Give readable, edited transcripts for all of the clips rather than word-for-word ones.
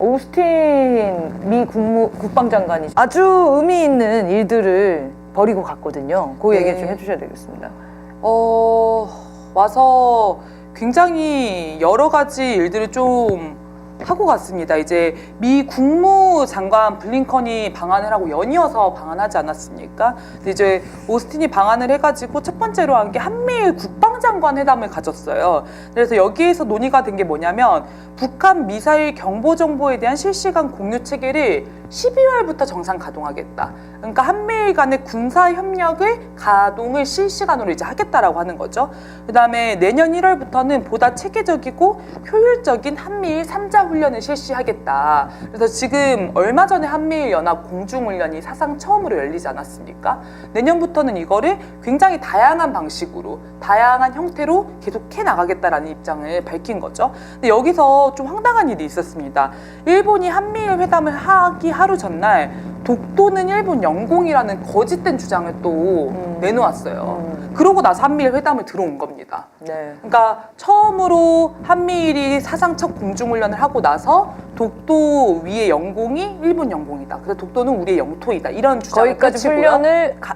오스틴 미 국방장관이 아주 의미 있는 일들을 벌이고 갔거든요. 그 얘기 좀 해주셔야 되겠습니다. 와서 굉장히 여러 가지 일들을 좀 하고 갔습니다. 이제 미 국무장관 블링컨이 방한을 하고 연이어서 방한하지 않았습니까? 근데 이제 오스틴이 방한을 해가지고 첫 번째로 한 게 한미일 국방장관 회담을 가졌어요. 그래서 여기에서 논의가 된 게 뭐냐면 북한 미사일 경보 정보에 대한 실시간 공유 체계를 12월부터 정상 가동하겠다. 그러니까 한미일 간의 군사 협력을 가동을 실시간으로 이제 하겠다라고 하는 거죠. 그다음에 내년 1월부터는 보다 체계적이고 효율적인 한미일 3자 훈련을 실시하겠다. 그래서 지금 얼마 전에 한미일 연합 공중훈련이 사상 처음으로 열리지 않았습니까? 내년부터는 이거를 굉장히 다양한 방식으로, 다양한 형태로 계속 해나가겠다라는 입장을 밝힌 거죠. 근데 여기서 좀 황당한 일이 있었습니다. 일본이 한미일 회담을 하기 하루 전날 독도는 일본 영공이라는 거짓된 주장을 또 내놓았어요. 그러고 나서 한미일 회담을 들어온 겁니다. 네. 그러니까 처음으로 한미일이 사상 첫 공중훈련을 하고 나서 독도 위의 영공이 일본 영공이다. 그래서 독도는 우리의 영토이다. 이런 주장을 거기까지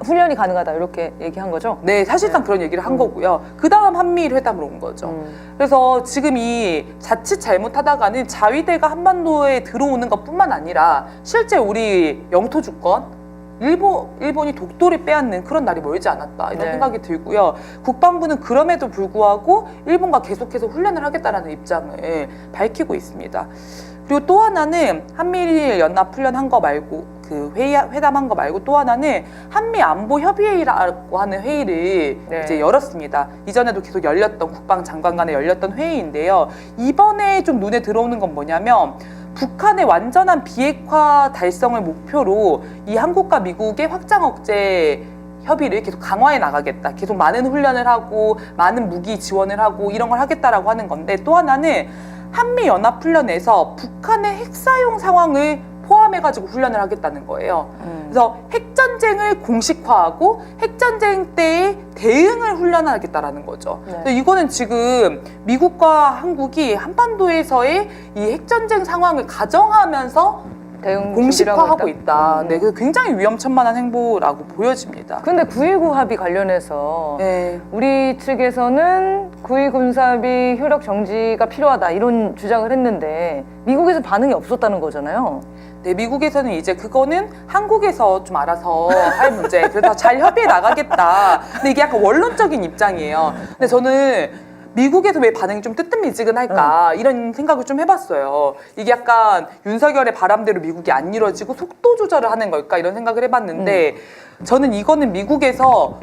훈련이 가능하다 이렇게 얘기한 거죠? 네, 사실상 그런 얘기를 한 거고요. 그 다음 한미일 회담으로 온 거죠. 그래서 지금 이 자칫 잘못하다가는 자위대가 한반도에 들어오는 것뿐만 아니라 실제 우리 영토 주권, 일본이 독도를 빼앗는 그런 날이 멀지 않았다 이런 생각이 들고요. 국방부는 그럼에도 불구하고 일본과 계속해서 훈련을 하겠다라는 입장을 밝히고 있습니다. 그리고 또 하나는 한미일 연합 훈련한 거 말고 그 회담한 거 말고 또 하나는 한미 안보 협의회라고 하는 회의를 이제 열었습니다. 이전에도 계속 열렸던 국방장관 간에 열렸던 회의인데요. 이번에 좀 눈에 들어오는 건 뭐냐면 북한의 완전한 비핵화 달성을 목표로 이 한국과 미국의 확장 억제 협의를 계속 강화해 나가겠다. 계속 많은 훈련을 하고 많은 무기 지원을 하고 이런 걸 하겠다라고 하는 건데 또 하나는 한미연합훈련에서 북한의 핵사용 상황을 포함해가지고 훈련을 하겠다는 거예요. 그래서 핵전쟁을 공식화하고 핵전쟁 때의 대응을 훈련하겠다라는 거죠. 그래서 이거는 지금 미국과 한국이 한반도에서의 이 핵전쟁 상황을 가정하면서 공식화하고 있다. 네, 그 굉장히 위험천만한 행보라고 보여집니다. 근데 9.19 합의 관련해서 우리 측에서는 9.19 군사합의 효력 정지가 필요하다 이런 주장을 했는데 미국에서 반응이 없었다는 거잖아요. 네, 미국에서는 이제 그거는 한국에서 좀 알아서 할 문제. 그래서 잘 협의해 나가겠다. 근데 이게 약간 원론적인 입장이에요. 근데 저는 미국에서 왜 반응이 좀 뜨뜻미지근할까 이런 생각을 좀 해봤어요. 이게 약간 윤석열의 바람대로 미국이 안 이루어지고 속도 조절을 하는 걸까 이런 생각을 해봤는데 저는 이거는 미국에서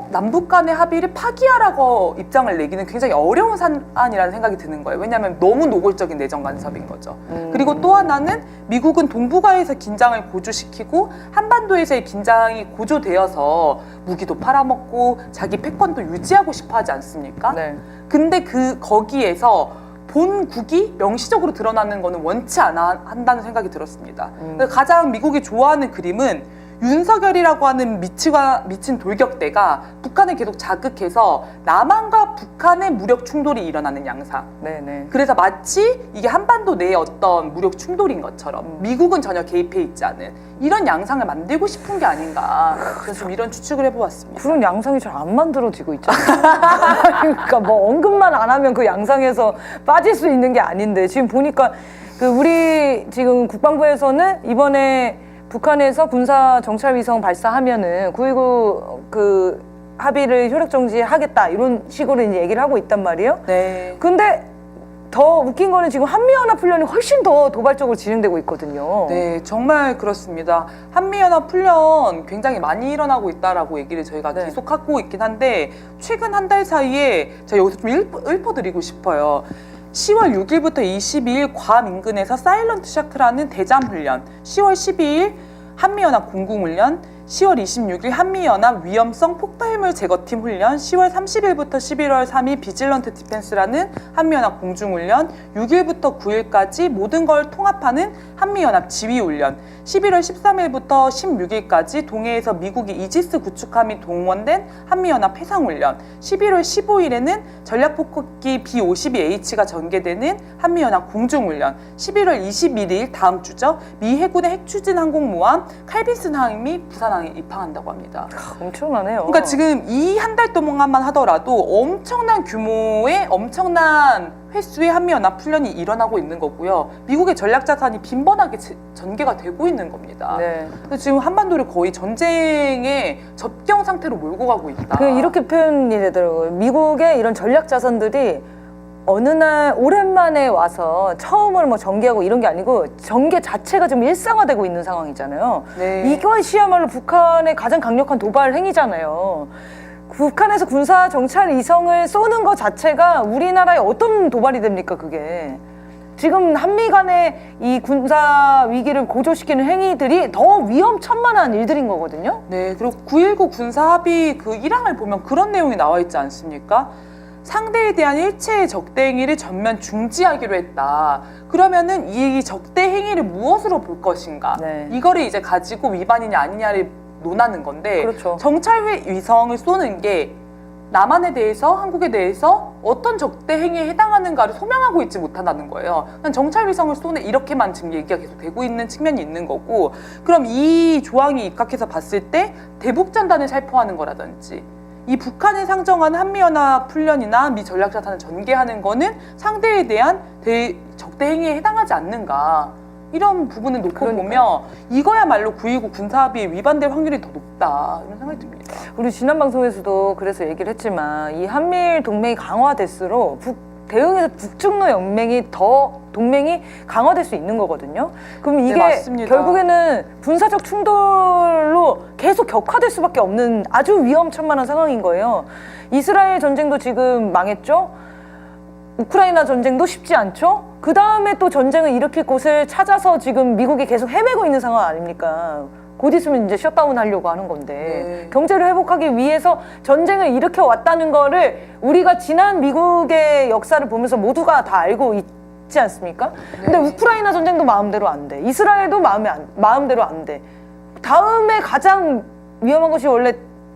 남북 간의 합의를 파기하라고 입장을 내기는 굉장히 어려운 사안이라는 생각이 드는 거예요. 왜냐하면 너무 노골적인 내정 간섭인 거죠. 그리고 또 하나는 미국은 동북아에서 긴장을 고조시키고 한반도에서의 긴장이 고조되어서 무기도 팔아먹고 자기 패권도 유지하고 싶어 하지 않습니까? 네. 근데 거기에서 본국이 명시적으로 드러나는 거는 원치 않아 한다는 생각이 들었습니다. 가장 미국이 좋아하는 그림은 윤석열이라고 하는 미친 돌격대가 북한을 계속 자극해서 남한과 북한의 무력 충돌이 일어나는 양상. 네네. 그래서 마치 이게 한반도 내의 어떤 무력 충돌인 것처럼 미국은 전혀 개입해 있지 않은 이런 양상을 만들고 싶은 게 아닌가. 그래서 좀 이런 추측을 해보았습니다. 그런 양상이 잘 안 만들어지고 있잖아요. 그러니까 뭐 언급만 안 하면 그 양상에서 빠질 수 있는 게 아닌데 지금 보니까 우리 지금 국방부에서는 이번에 북한에서 군사 정찰 위성 발사하면은 9.19 그 합의를 효력 정지하겠다 이런 식으로 이제 얘기를 하고 있단 말이에요. 네. 근데 더 웃긴 거는 지금 한미연합훈련이 훨씬 더 도발적으로 진행되고 있거든요. 네, 정말 그렇습니다. 한미연합훈련 굉장히 많이 일어나고 있다라고 얘기를 저희가 계속하고 있긴 한데 최근 한 달 사이에 제가 여기서 좀 읊어드리고 싶어요. 10월 6일부터 22일 괌 인근에서 사일런트 샤크라는 대잠훈련, 10월 12일 한미연합 공군훈련, 10월 26일 한미연합 위험성 폭발물 제거팀 훈련, 10월 30일부터 11월 3일 비질런트 디펜스라는 한미연합 공중훈련, 6일부터 9일까지 모든 걸 통합하는 한미연합 지휘훈련, 11월 13일부터 16일까지 동해에서 미국이 이지스 구축함이 동원된 한미연합 해상훈련, 11월 15일에는 전략폭격기 B-52H가 전개되는 한미연합 공중훈련, 11월 21일 다음 주죠. 미 해군의 핵추진 항공모함 칼빈슨함이 부산항에 입항한다고 합니다. 엄청나네요. 그러니까 지금 이 한 달 동안만 하더라도 엄청난 규모의 엄청난 횟수의 한미연합 훈련이 일어나고 있는 거고요. 미국의 전략자산이 빈번하게 전개가 되고 있는 겁니다. 네. 그래서 지금 한반도를 거의 전쟁의 접경 상태로 몰고 가고 있다. 이렇게 표현이 되더라고요. 미국의 이런 전략 자산들이 어느 날 오랜만에 와서 처음으로 뭐 전개하고 이런 게 아니고 전개 자체가 좀 일상화되고 있는 상황이잖아요. 네. 이것이야말로 북한의 가장 강력한 도발 행위잖아요. 북한에서 군사 정찰 위성을 쏘는 것 자체가 우리나라에 어떤 도발이 됩니까, 그게. 지금 한미 간의 이 군사 위기를 고조시키는 행위들이 더 위험천만한 일들인 거거든요. 네, 그리고 9.19 군사합의 그 1항을 보면 그런 내용이 나와 있지 않습니까? 상대에 대한 일체의 적대 행위를 전면 중지하기로 했다. 그러면은 이 적대 행위를 무엇으로 볼 것인가? 네. 이거를 이제 가지고 위반이냐 아니냐를 논하는 건데, 그렇죠. 정찰 위성을 쏘는 게 남한에 대해서, 한국에 대해서 어떤 적대 행위에 해당하는가를 소명하고 있지 못한다는 거예요. 그냥 정찰 위성을 쏘네 이렇게만 지금 얘기가 계속 되고 있는 측면이 있는 거고, 그럼 이 조항이 입각해서 봤을 때 대북전단을 살포하는 거라든지 이 북한이 상정한 한미연합 훈련이나 미 전략자산을 전개하는 거는 상대에 대한 적대 행위에 해당하지 않는가, 이런 부분을 놓고 보면 이거야말로 9.19 군사합의에 위반될 확률이 더 높다, 이런 생각이 듭니다. 우리 지난 방송에서도 그래서 얘기를 했지만 이 한미일 동맹이 강화될수록 대응에서 북중러 연맹이 더 동맹이 강화될 수 있는 거거든요. 그럼 이게 맞습니다. 결국에는 군사적 충돌로 계속 격화될 수밖에 없는 아주 위험천만한 상황인 거예요. 이스라엘 전쟁도 지금 망했죠. 우크라이나 전쟁도 쉽지 않죠. 그 다음에 또 전쟁을 일으킬 곳을 찾아서 지금 미국이 계속 헤매고 있는 상황 아닙니까? 곧 있으면 이제 셧다운 하려고 하는 건데, 네. 경제를 회복하기 위해서 전쟁을 일으켜 왔다는 거를 우리가 지난 미국의 역사를 보면서 모두가 다 알고 있지 않습니까? 근데 우크라이나 전쟁도 마음대로 안 돼. 이스라엘도 마음대로 안 돼. 다음에 가장 위험한 것이 원래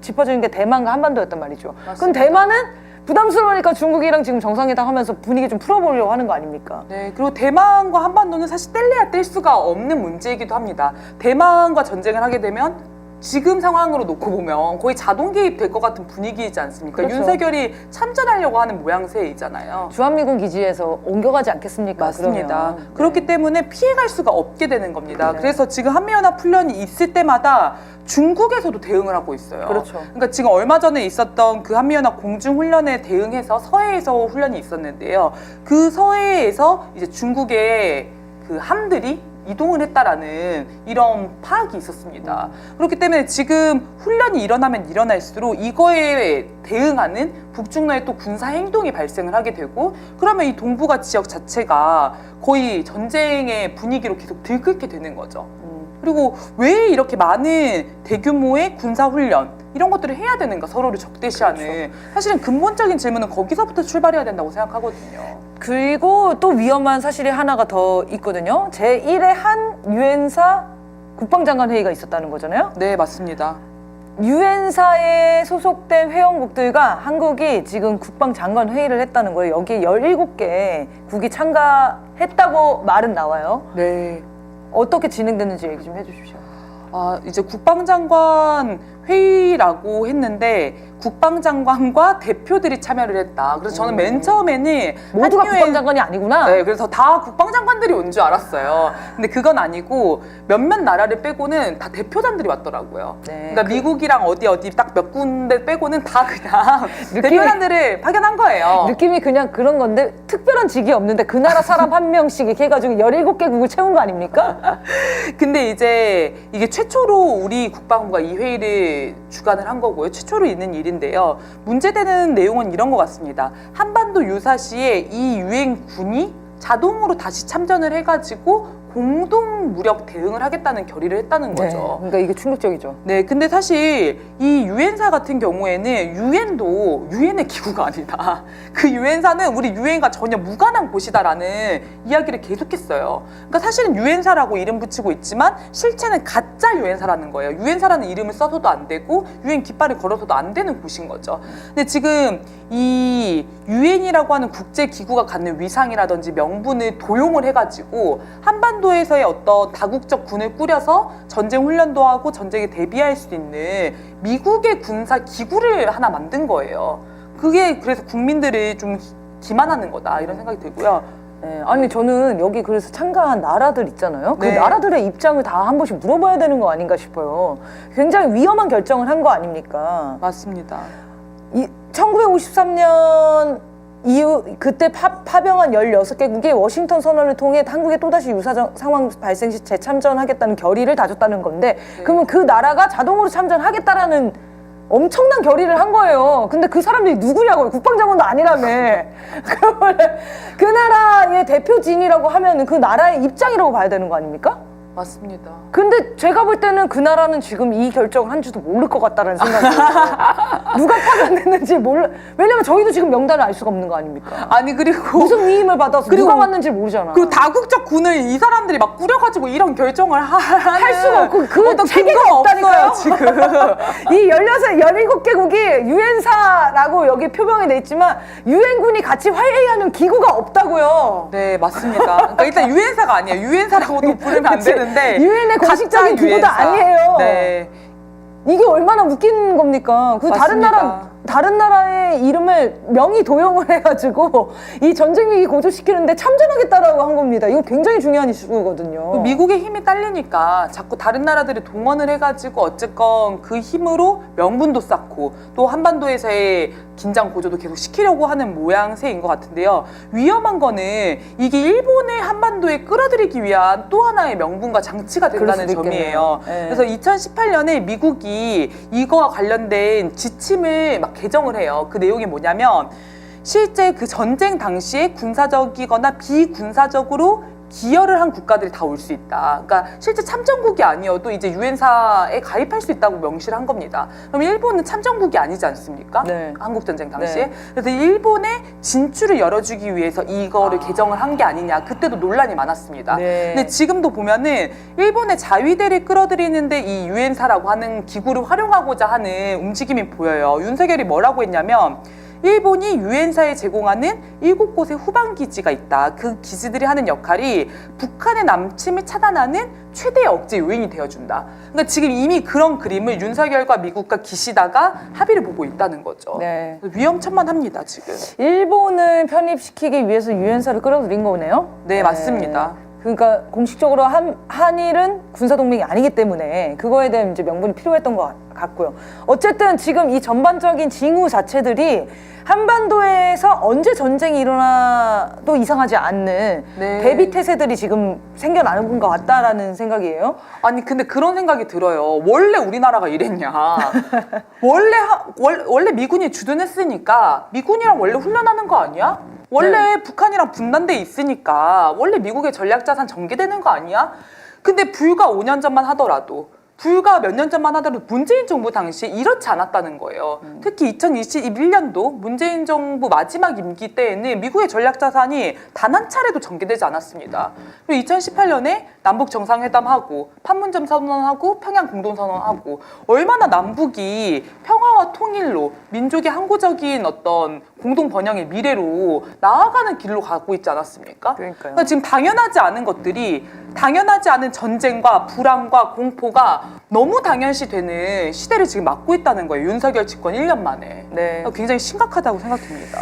짚어지는 게 대만과 한반도였단 말이죠. 맞습니다. 그럼 대만은 부담스러우니까 중국이랑 지금 정상회담 하면서 분위기 좀 풀어보려고 하는 거 아닙니까? 네, 그리고 대만과 한반도는 사실 뗄래야 뗄 수가 없는 문제이기도 합니다. 대만과 전쟁을 하게 되면 지금 상황으로 놓고 보면 거의 자동 개입될 것 같은 분위기이지 않습니까? 그렇죠. 윤석열이 참전하려고 하는 모양새이잖아요. 주한미군 기지에서 옮겨가지 않겠습니까? 맞습니다. 그러면. 그렇기 때문에 피해갈 수가 없게 되는 겁니다. 네. 그래서 지금 한미연합 훈련이 있을 때마다 중국에서도 대응을 하고 있어요. 그렇죠. 그러니까 지금 얼마 전에 있었던 그 한미연합 공중훈련에 대응해서 서해에서 훈련이 있었는데요. 그 서해에서 이제 중국의 그 함들이 이동을 했다라는 이런 파악이 있었습니다. 그렇기 때문에 지금 훈련이 일어나면 일어날수록 이거에 대응하는 북중러의 또 군사 행동이 발생을 하게 되고, 그러면 이 동북아 지역 자체가 거의 전쟁의 분위기로 계속 들끓게 되는 거죠. 그리고 왜 이렇게 많은 대규모의 군사훈련 이런 것들을 해야 되는가, 서로를 적대시하는. 그렇죠. 사실은 근본적인 질문은 거기서부터 출발해야 된다고 생각하거든요. 그리고 또 위험한 사실이 하나가 더 있거든요. 제1회 한 유엔사 국방장관 회의가 있었다는 거잖아요. 네, 맞습니다. 유엔사에 소속된 회원국들과 한국이 지금 국방장관 회의를 했다는 거예요. 여기에 17개 국이 참가했다고 말은 나와요. 네. 어떻게 진행됐는지 얘기 좀 해주십시오. 이제 국방장관 회의라고 했는데 국방장관과 대표들이 참여를 했다. 그래서 저는 맨 처음에는 모두가 한유엔- 국방장관이 아니구나. 네, 그래서 다 국방장관들이 온 줄 알았어요. 근데 그건 아니고 몇몇 나라를 빼고는 다 대표단들이 왔더라고요. 네, 그러니까 미국이랑 어디 딱 몇 군데 빼고는 다 그냥 느낌이- 대표단들을 파견한 거예요. 느낌이 그냥 그런 건데 특별한 직이 없는데 그 나라 사람 한 명씩 이렇게 해가지고 17개국을 채운 거 아닙니까? 근데 이제 이게 최초로 우리 국방부가 이 회의를 주관을 한 거고요. 최초로 있는 일인데요. 문제되는 내용은 이런 것 같습니다. 한반도 유사시에 이 유엔군이 자동으로 다시 참전을 해가지고 공동 무력 대응을 하겠다는 결의를 했다는 네. 거죠. 그러니까 이게 충격적이죠. 네, 근데 사실 이 유엔사 같은 경우에는 유엔도 유엔의 기구가 아니다. 그 유엔사는 우리 유엔과 전혀 무관한 곳이다라는 이야기를 계속했어요. 그러니까 사실은 유엔사라고 이름 붙이고 있지만 실체는 가짜 유엔사라는 거예요. 유엔사라는 이름을 써서도 안 되고 유엔 깃발을 걸어서도 안 되는 곳인 거죠. 근데 지금 이 유엔이라고 하는 국제 기구가 갖는 위상이라든지 명분을 도용을 해가지고 한반도에서의 어떤 다국적 군을 꾸려서 전쟁 훈련도 하고 전쟁에 대비할 수 있는 미국의 군사 기구를 하나 만든 거예요. 그게 그래서 국민들을 좀 기만하는 거다 이런 생각이 들고요. 네, 아니 저는 여기 그래서 참가한 나라들 있잖아요. 그 네. 나라들의 입장을 다 한 번씩 물어봐야 되는 거 아닌가 싶어요. 굉장히 위험한 결정을 한 거 아닙니까? 맞습니다. 1953년 이후 그때 파병한 16개국이 워싱턴 선언을 통해 한국에 또다시 유사 상황 발생 시 재참전하겠다는 결의를 다졌다는 건데 그러면 그 나라가 자동으로 참전하겠다라는 엄청난 결의를 한 거예요. 근데 그 사람들이 누구냐고요. 국방장관도 아니라며. 그러면 그 나라의 대표진이라고 하면은 그 나라의 입장이라고 봐야 되는 거 아닙니까? 맞습니다. 근데 제가 볼 때는 그 나라는 지금 이 결정을 한지도 모를 것 같다라는 생각이 들어요. 누가 파견됐는지 몰라. 왜냐면 저희도 지금 명단을 알 수가 없는 거 아닙니까? 아니 그리고 무슨 위임을 받아서 그리고- 누가 왔는지 모르잖아. 그 다국적 군을 이 사람들이 막 꾸려가지고 이런 결정을 할 수가 없고 그 어떤 체계가 근거가 없다니까요. 없어요, 지금. 이 17개국이 유엔사라고 여기 표명이 돼 있지만 유엔군이 같이 화해하는 기구가 없다고요. 네, 맞습니다. 그러니까 일단 유엔사가 아니에요. 유엔사라고도 부르면 안 되는데 유엔의 공식적인 가짜 기구도 유엔사. 아니에요. 네. 이게 얼마나 웃긴 겁니까? 그 맞습니다. 다른 나라의 이름을 명의 도용을 해가지고 이 전쟁 위기 고조시키는데 참전하겠다라고 한 겁니다. 이거 굉장히 중요한 이슈거든요. 미국의 힘이 딸리니까 자꾸 다른 나라들을 동원을 해가지고 어쨌건 그 힘으로 명분도 쌓고 또 한반도에서의 긴장 고조도 계속 시키려고 하는 모양새인 것 같은데요. 위험한 거는 이게 일본을 한반도에 끌어들이기 위한 또 하나의 명분과 장치가 된다는 그럴 수도 점이에요. 있겠네요. 네. 그래서 2018년에 미국이 이거와 관련된 지침을 막 개정을 해요. 그 내용이 뭐냐면 실제 그 전쟁 당시에 군사적이거나 비군사적으로 기여를 한 국가들이 다 올 수 있다. 그러니까 실제 참전국이 아니어도 이제 유엔사에 가입할 수 있다고 명시를 한 겁니다. 그럼 일본은 참전국이 아니지 않습니까? 네. 한국 전쟁 당시에. 네. 그래서 일본의 진출을 열어주기 위해서 이거를 개정을 한 게 아니냐. 그때도 논란이 많았습니다. 네. 근데 지금도 보면은 일본의 자위대를 끌어들이는데 이 유엔사라고 하는 기구를 활용하고자 하는 움직임이 보여요. 윤석열이 뭐라고 했냐면 일본이 유엔사에 제공하는 7곳의 후방 기지가 있다. 그 기지들이 하는 역할이 북한의 남침을 차단하는 최대의 억제 요인이 되어준다. 그러니까 지금 이미 그런 그림을 윤석열과 미국과 기시다가 합의를 보고 있다는 거죠. 네. 위험천만합니다, 지금. 일본을 편입시키기 위해서 유엔사를 끌어들인 거네요. 네, 맞습니다. 그러니까 공식적으로 한일은 군사동맹이 아니기 때문에 그거에 대한 이제 명분이 필요했던 것 같고요. 어쨌든 지금 이 전반적인 징후 자체들이 한반도에서 언제 전쟁이 일어나도 이상하지 않는 네. 대비 태세들이 지금 생겨나는 것 같다라는 생각이에요. 아니 근데 그런 생각이 들어요. 원래 우리나라가 이랬냐? 원래 미군이 주둔했으니까 미군이랑 원래 훈련하는 거 아니야? 원래 북한이랑 분단돼 있으니까 원래 미국의 전략자산 전개되는 거 아니야? 근데 불과 5년 전만 하더라도 불과 몇 년 전만 하더라도 문재인 정부 당시에 이렇지 않았다는 거예요. 특히 2021년도 문재인 정부 마지막 임기 때에는 미국의 전략자산이 단 한 차례도 전개되지 않았습니다. 그리고 2018년에 남북 정상회담하고 판문점 선언하고 평양 공동선언하고 얼마나 남북이 평화와 통일로 민족의 항구적인 어떤 공동 번영의 미래로 나아가는 길로 가고 있지 않았습니까? 그러니까요. 그러니까 지금 당연하지 않은 것들이 당연하지 않은 전쟁과 불안과 공포가 너무 당연시 되는 시대를 지금 맞고 있다는 거예요. 윤석열 집권 1년 만에. 네. 굉장히 심각하다고 생각됩니다.